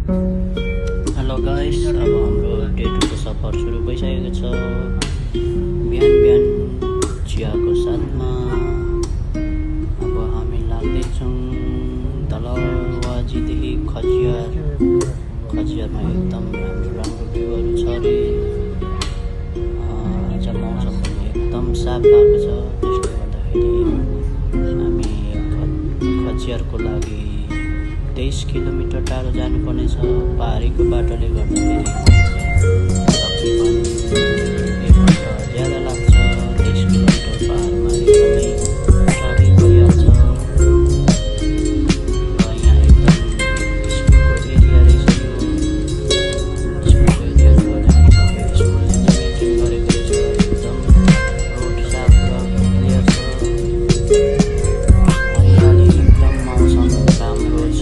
Hello guys, अब हाम्रो day 2 को सफर सुरु भइसकेको छ। बिहान बिहान चियाको साथमा अब हामी लाग्दैछौँ तलवाजीदेखि खजियारमा एकदम राम्रो राम्रो भ्यूहरू छ अरे। आज मौसम पनि एकदम साफ भएको छ, त्यसले गर्दाखेरि हामी खजियारको लागि 23 किलोमिटर टाढो जानुपर्ने छ। पहाडीको बाटोले गर्दाखेरि तकरिबन 1 घन्टा ज्यादा लाग्छ। 23 किलोमिटर पहाडमा एकदमै ट्राफिक भइहाल्छ। र यहाँ एकदम स्कुलको एरिया रहेछ यो। स्कुलको एरियाले गर्दाखेरि सबै स्कुलले नै मेन्टेन गरेको रहेछ। एकदम रोड साफ र क्लियर छ। हरियाली एकदम मौसम राम्रो छ।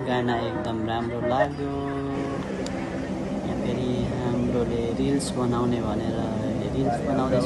गाना एकदम राम्रो लाग्यो। यहाँ फेरि हाम्रोले रिल्स बनाउने भनेर रिल्स बनाउँदैछ।